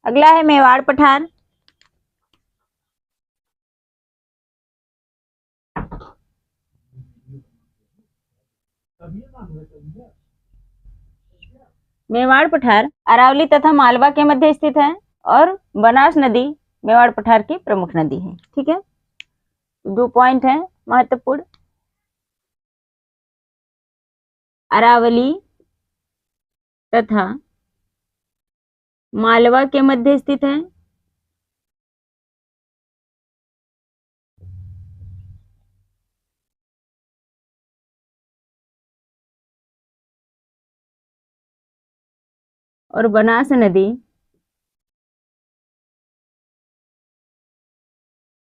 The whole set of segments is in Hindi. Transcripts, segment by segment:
अगला है मेवाड़ पठार। मेवाड़ पठार अरावली तथा मालवा के मध्य स्थित है और बनास नदी मेवाड़ पठार की प्रमुख नदी है। ठीक है, 2 पॉइंट है महत्वपूर्ण। अरावली तथा मालवा के मध्य स्थित है और बनास नदी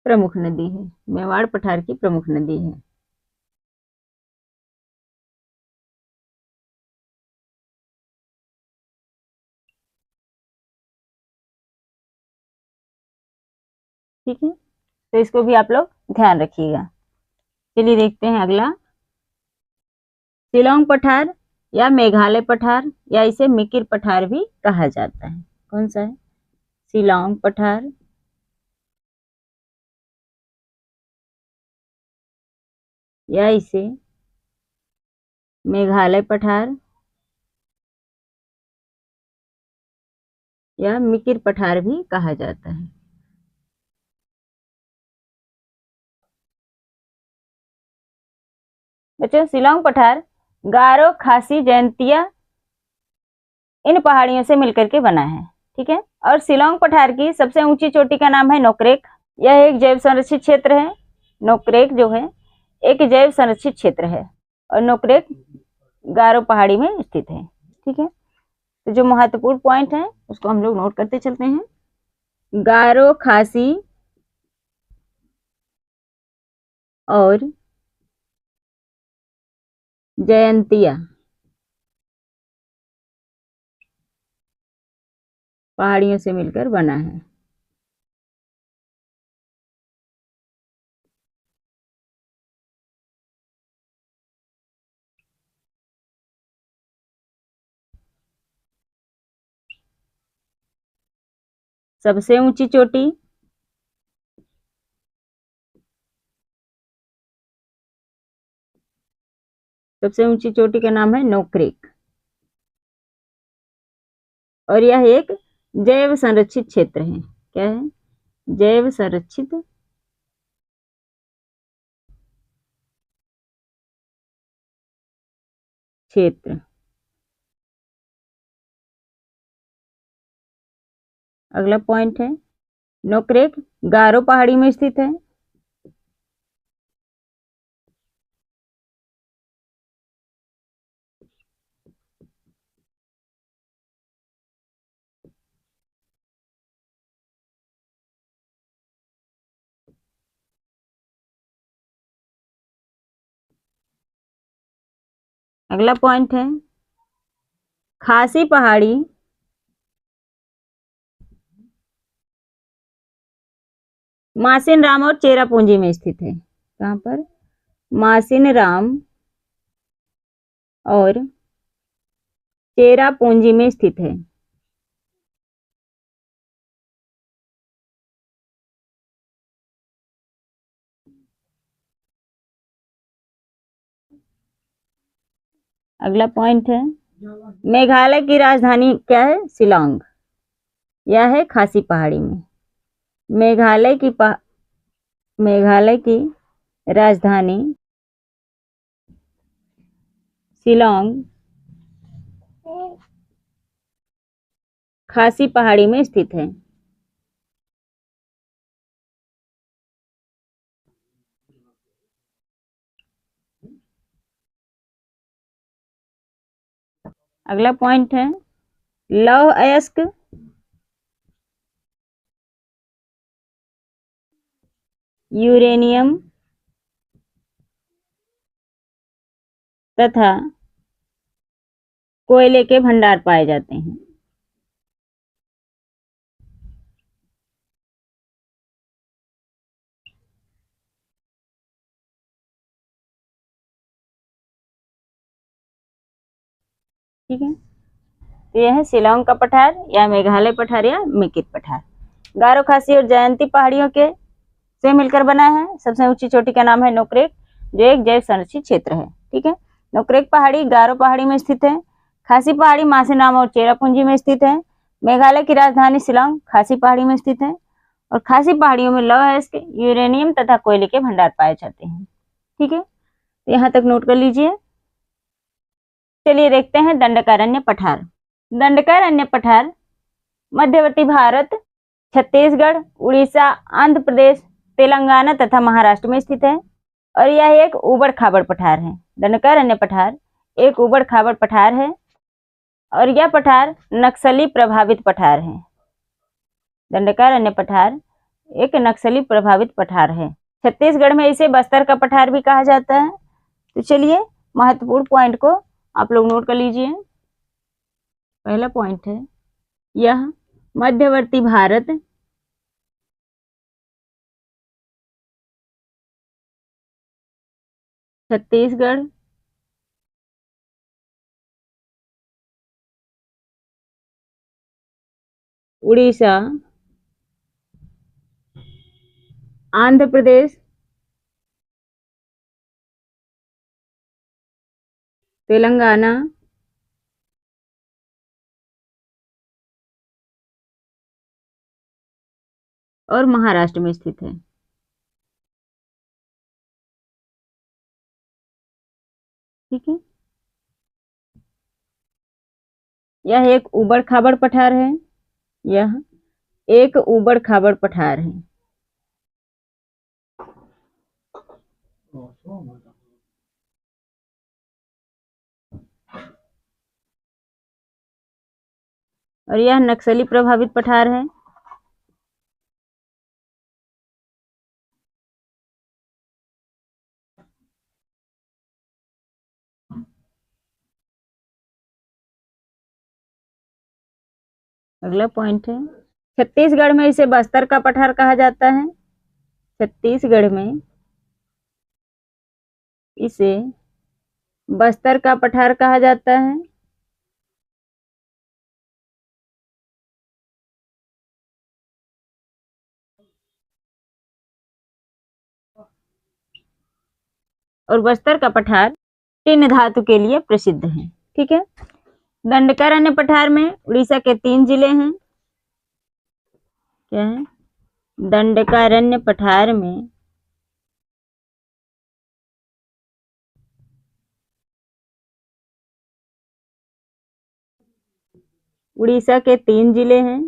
प्रमुख नदी है, मेवाड़ पठार की प्रमुख नदी है। ठीक है, तो इसको भी आप लोग ध्यान रखिएगा। चलिए देखते हैं अगला, शिलोंग पठार या मेघालय पठार या इसे मिकिर पठार भी कहा जाता है। कौन सा है? शिलोंग पठार या इसे मेघालय पठार या मिकिर पठार भी कहा जाता है। बच्चों, शिलोंग पठार गारो, खासी, जयंतिया इन पहाड़ियों से मिलकर के बना है। ठीक है, और शिलोंग पठार की सबसे ऊंची चोटी का नाम है नोकरेक। यह एक जैव संरक्षित क्षेत्र है। नोकरेक जो है एक जैव संरक्षित क्षेत्र है और नोकरेक गारो पहाड़ी में स्थित है। ठीक है, तो जो महत्वपूर्ण पॉइंट है उसको हम लोग नोट करते चलते हैं। गारो, खासी और जयंतिया पहाड़ियों से मिलकर बना है। सबसे ऊंची चोटी का नाम है नोकरेक और यह एक जैव संरक्षित क्षेत्र है। क्या है? जैव संरक्षित क्षेत्र। अगला पॉइंट है, नोकरेक गारो पहाड़ी में स्थित है। अगला पॉइंट है, खासी पहाड़ी मासिन राम और चेरापूंजी में स्थित है। कहां पर? मासिन राम और चेरापूंजी में स्थित है। अगला पॉइंट है, मेघालय की राजधानी क्या है? शिलोंग। यह है खासी पहाड़ी में। मेघालय की राजधानी शिलोंग खासी पहाड़ी में स्थित है। अगला पॉइंट है, लौह अयस्क यूरेनियम तथा कोयले के भंडार पाए जाते हैं। ठीक है, तो यह है शिलांग का पठार या मेघालय पठार या मिकित पठार। गारो खासी और जयंती पहाड़ियों के से मिलकर बना है। सबसे ऊंची चोटी का नाम है नोकरेक, जो एक जैव संरक्षित क्षेत्र है। ठीक है, नोकरेक पहाड़ी गारो पहाड़ी में स्थित है। खासी पहाड़ी मासेनाम और चेरापूंजी में स्थित है। मेघालय की राजधानी शिलांग खासी पहाड़ी में स्थित है और खासी पहाड़ियों में लौह अयस्क, यूरेनियम तथा कोयले के भंडार पाए जाते हैं। ठीक है, यहाँ तक नोट कर लीजिए। चलिए देखते हैं दंडकारण्य पठार। दंडकारण्य पठार मध्यवर्ती भारत, छत्तीसगढ़, उड़ीसा, आंध्र प्रदेश, तेलंगाना तथा महाराष्ट्र में स्थित है और यह एक ऊबड़ खाबड़ पठार है। दंडकारण्य पठार एक ऊबड़ खाबड़ पठार है और यह पठार नक्सली प्रभावित पठार है। दंडकारण्य पठार एक नक्सली प्रभावित पठार है। छत्तीसगढ़ में इसे बस्तर का पठार भी कहा जाता है। तो चलिए महत्वपूर्ण पॉइंट को आप लोग नोट कर लीजिए। पहला पॉइंट है, यह मध्यवर्ती भारत, छत्तीसगढ़, उड़ीसा, आंध्र प्रदेश, तेलंगाना और महाराष्ट्र में स्थित है। ठीक है, यह एक ऊबड़ खाबड़ पठार है। यह एक ऊबड़ खाबड़ पठार है। और यह नक्सली प्रभावित पठार है। अगला पॉइंट है, छत्तीसगढ़ में इसे बस्तर का पठार कहा जाता है। छत्तीसगढ़ में इसे बस्तर का पठार कहा जाता है। और बस्तर का पठार टिन धातु के लिए प्रसिद्ध है। ठीक है, दंडकारण्य पठार में उड़ीसा के 3 जिले हैं। क्या है? दंडकारण्य पठार में उड़ीसा के 3 जिले हैं।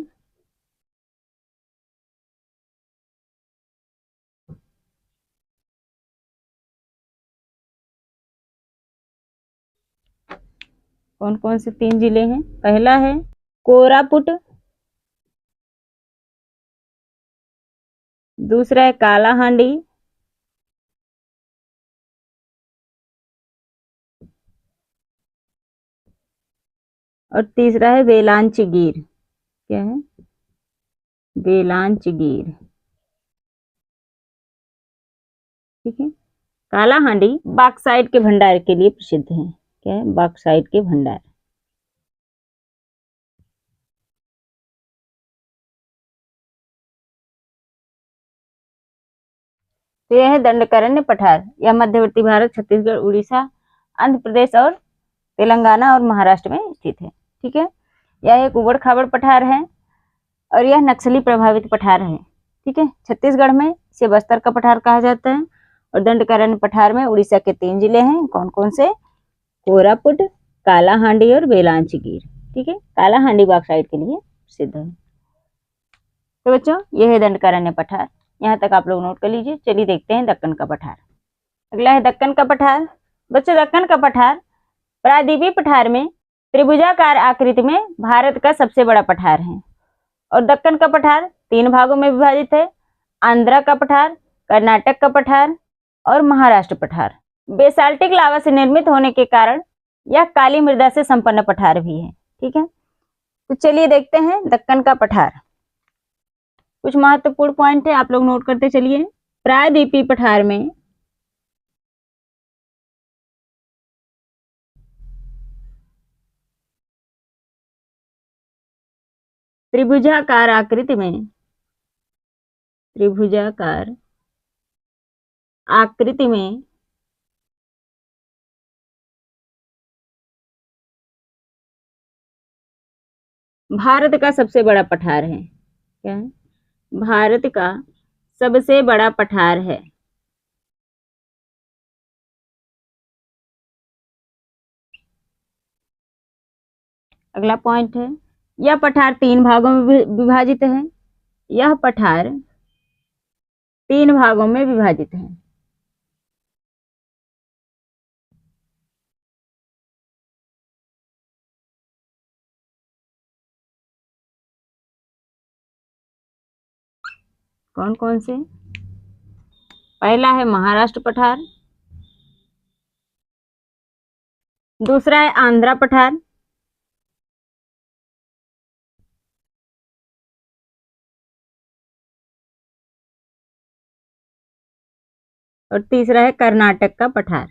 कौन कौन से 3 जिले हैं? पहला है कोरापुट, दूसरा है कालाहांडी, और तीसरा है वेलांचगीर। क्या है? वेलांचगीर। ठीक है, कालाहांडी बॉक्साइट के भंडार के लिए प्रसिद्ध है। क्या है? बॉक्साइट के भंडार। तो यह है दंडकारण्य पठार। यह मध्यवर्ती भारत, छत्तीसगढ़, उड़ीसा, आंध्र प्रदेश और तेलंगाना और महाराष्ट्र में स्थित है। ठीक है, यह एक ऊबड़ खाबड़ पठार है और यह नक्सली प्रभावित पठार है। ठीक है, छत्तीसगढ़ में इसे बस्तर का पठार कहा जाता है और दंडकारण्य पठार में उड़ीसा के 3 जिले हैं। कौन कौन से? कोरापुट, कालाहांडी और वेलांचगीर। ठीक है, कालाहांडी बॉक्साइट के लिए प्रसिद्ध है। तो बच्चों, यह है दंडकारण्य पठार। यहाँ तक आप लोग नोट कर लीजिए। चलिए देखते हैं दक्कन का पठार। अगला है दक्कन का पठार। बच्चों, दक्कन का पठार प्रायद्वीपीय पठार में त्रिभुजाकार आकृति में भारत का सबसे बड़ा पठार है और दक्कन का पठार 3 भागों में विभाजित है। आंध्रा का पठार, कर्नाटक का पठार और महाराष्ट्र पठार। बेसाल्टिक लावा से निर्मित होने के कारण यह काली मृदा से संपन्न पठार भी है। ठीक है, तो चलिए देखते हैं दक्कन का पठार। कुछ महत्वपूर्ण पॉइंट है, आप लोग नोट करते चलिए। प्रायद्वीपीय पठार में त्रिभुजाकार आकृति में, त्रिभुजाकार आकृति में भारत का सबसे बड़ा पठार है। क्या है? भारत का सबसे बड़ा पठार है। अगला पॉइंट है, यह पठार 3 भागों में विभाजित है। यह पठार 3 भागों में विभाजित है। कौन कौन से? पहला है महाराष्ट्र पठार, दूसरा है आंध्रा पठार, और तीसरा है कर्नाटक का पठार।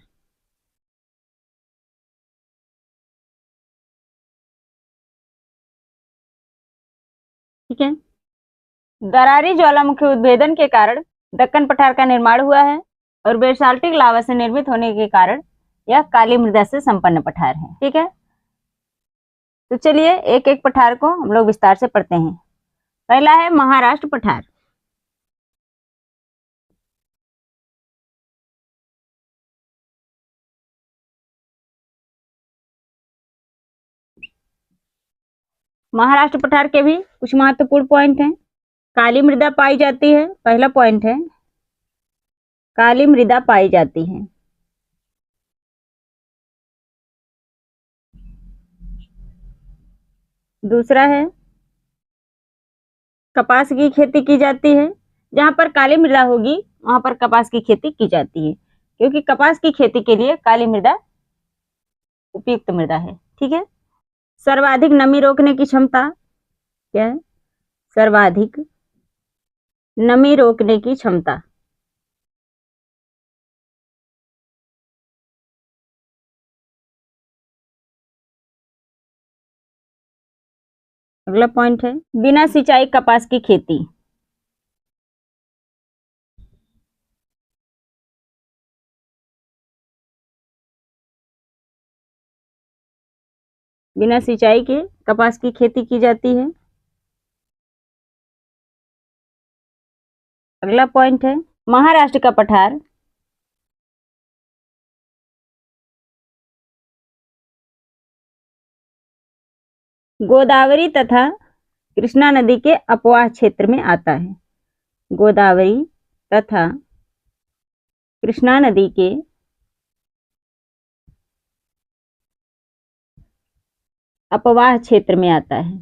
ठीक है। दरारी ज्वालामुखी उद्भेदन के कारण दक्कन पठार का निर्माण हुआ है और बेसाल्टिक लावा से निर्मित होने के कारण यह काली मृदा से संपन्न पठार है। ठीक है, तो चलिए एक एक पठार को हम लोग विस्तार से पढ़ते हैं। पहला है महाराष्ट्र पठार। महाराष्ट्र पठार के भी कुछ महत्वपूर्ण पॉइंट हैं। काली मृदा पाई जाती है, पहला पॉइंट है काली मृदा पाई जाती है। दूसरा है कपास की खेती की जाती है। जहां पर काली मृदा होगी वहां पर कपास की खेती की जाती है, क्योंकि कपास की खेती के लिए काली मृदा उपयुक्त मृदा है। ठीक है। सर्वाधिक नमी रोकने की क्षमता, क्या है? सर्वाधिक नमी रोकने की क्षमता। अगला पॉइंट है बिना सिंचाई कपास की खेती। बिना सिंचाई के कपास की खेती की जाती है। अगला पॉइंट है महाराष्ट्र का पठार गोदावरी तथा कृष्णा नदी के अपवाह क्षेत्र में आता है। गोदावरी तथा कृष्णा नदी के अपवाह क्षेत्र में आता है।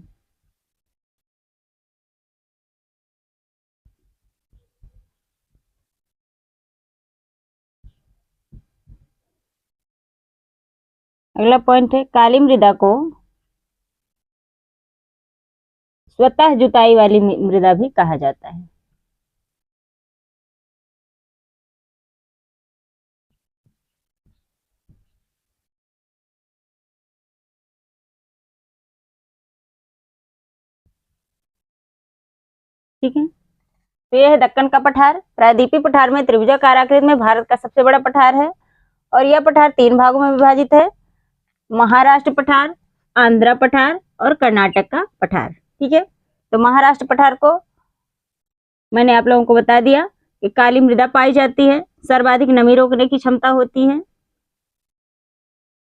अगला पॉइंट है काली मृदा को स्वतः जुताई वाली मृदा भी कहा जाता है। ठीक है, तो यह है दक्कन का पठार। प्रायद्वीपीय पठार में त्रिभुजाकार आकृति में भारत का सबसे बड़ा पठार है और यह पठार 3 भागों में विभाजित है। महाराष्ट्र पठार, आंध्रा पठार और कर्नाटक का पठार। ठीक है, तो महाराष्ट्र पठार को मैंने आप लोगों को बता दिया कि काली मृदा पाई जाती है, सर्वाधिक नमी रोकने की क्षमता होती है,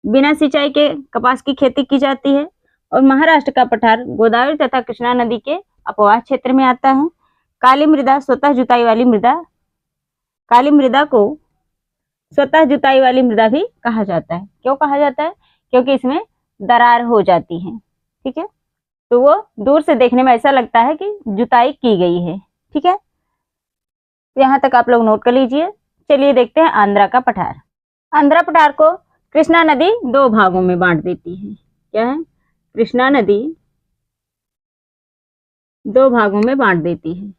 बिना सिंचाई के कपास की खेती की जाती है और महाराष्ट्र का पठार गोदावरी तथा कृष्णा नदी के अपवाह क्षेत्र में आता है। काली मृदा स्वतः जुताई वाली मृदा, काली मृदा को स्वतः जुताई वाली मृदा भी कहा जाता है। क्यों कहा जाता है? क्योंकि इसमें दरार हो जाती है। ठीक है, तो वो दूर से देखने में ऐसा लगता है कि जुताई की गई है। ठीक है, तो यहाँ तक आप लोग नोट कर लीजिए। चलिए देखते हैं आंध्रा का पठार। आंध्रा पठार को कृष्णा नदी 2 भागों में बांट देती है। क्या है? कृष्णा नदी 2 भागों में बांट देती है।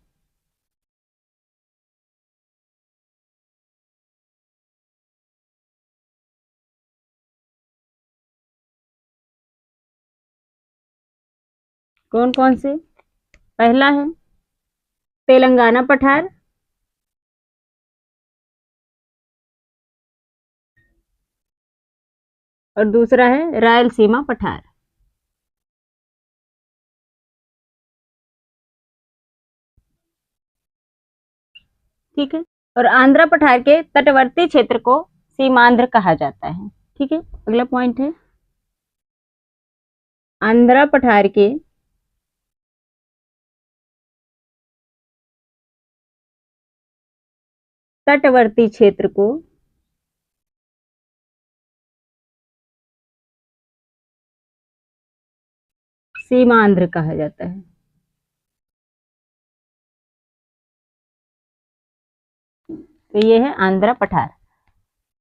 कौन कौन से? पहला है तेलंगाना पठार, और दूसरा है रायलसीमा पठार। ठीक है, और आंध्र पठार के तटवर्ती क्षेत्र को सीमांध्र कहा जाता है। ठीक है, अगला पॉइंट है आंध्र पठार के तटवर्ती क्षेत्र को सीमांध्र कहा जाता है। तो ये है आंध्र पठार।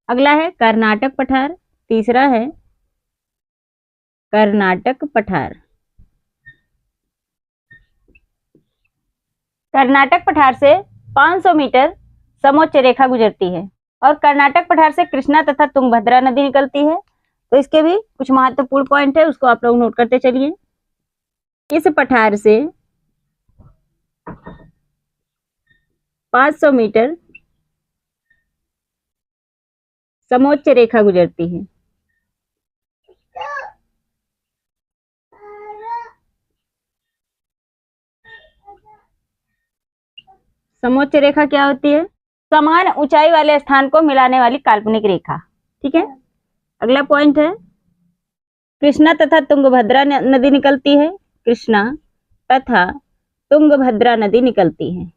अगला है कर्नाटक पठार, तीसरा है कर्नाटक पठार। कर्नाटक पठार से 500 मीटर समोच्च रेखा गुजरती है और कर्नाटक पठार से कृष्णा तथा तुंगभद्रा नदी निकलती है। तो इसके भी कुछ महत्वपूर्ण पॉइंट है, उसको आप लोग नोट करते चलिए। इस पठार से 500 मीटर समोच्च रेखा गुजरती है। समोच्च रेखा क्या होती है? समान ऊंचाई वाले स्थान को मिलाने वाली काल्पनिक रेखा। ठीक है, अगला पॉइंट है कृष्णा तथा तुंगभद्रा नदी निकलती है। कृष्णा तथा तुंगभद्रा नदी निकलती है।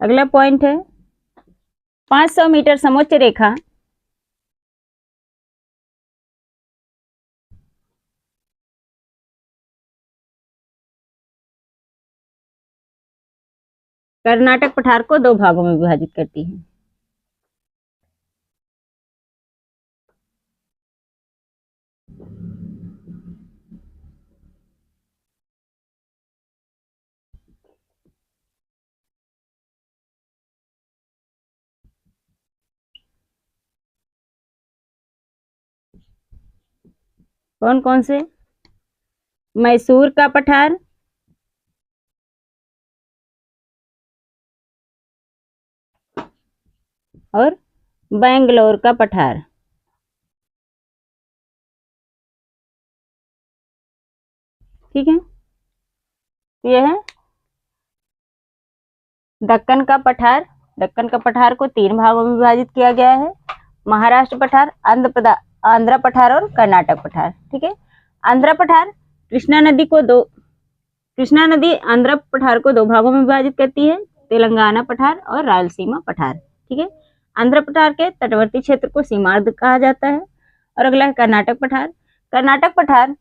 अगला पॉइंट है 500 मीटर समोच्च रेखा कर्नाटक पठार को 2 भागों में विभाजित करती है। कौन कौन से? मैसूर का पठार, और बेंगलोर का पठार। ठीक है, यह है दक्कन का पठार। दक्कन का पठार को 3 भागों में विभाजित किया गया है, महाराष्ट्र पठार, आंध्र पठार और कर्नाटक पठार। ठीक है, आंध्र पठार कृष्णा नदी आंध्र पठार को 2 भागों में विभाजित करती है, तेलंगाना पठार और रायलसीमा पठार। ठीक है, आंध्र पठार के तटवर्ती क्षेत्र को सीमांध्र कहा जाता है। और अगला है कर्नाटक पठार। कर्नाटक पठार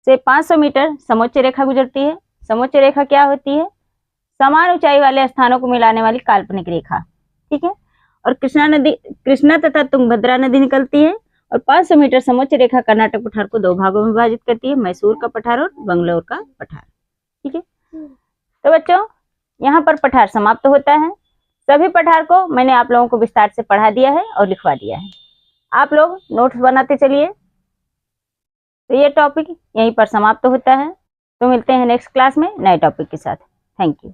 से 500 मीटर समोच्च रेखा गुजरती है। समोच्च रेखा क्या होती है? समान ऊंचाई वाले स्थानों को मिलाने वाली काल्पनिक रेखा। ठीक है, और कृष्णा तथा तुंगभद्रा नदी निकलती है और 500 मीटर समोच्च रेखा कर्नाटक पठार को 2 भागों में विभाजित करती है, मैसूर का पठार और बेंगलोर का पठार। ठीक है, तो बच्चों यहाँ पर पठार समाप्त होता है। सभी पठार को मैंने आप लोगों को विस्तार से पढ़ा दिया है और लिखवा दिया है। आप लोग नोट्स बनाते चलिए। तो ये टॉपिक यहीं पर समाप्त होता है। तो मिलते हैं नेक्स्ट क्लास में नए टॉपिक के साथ। Thank you.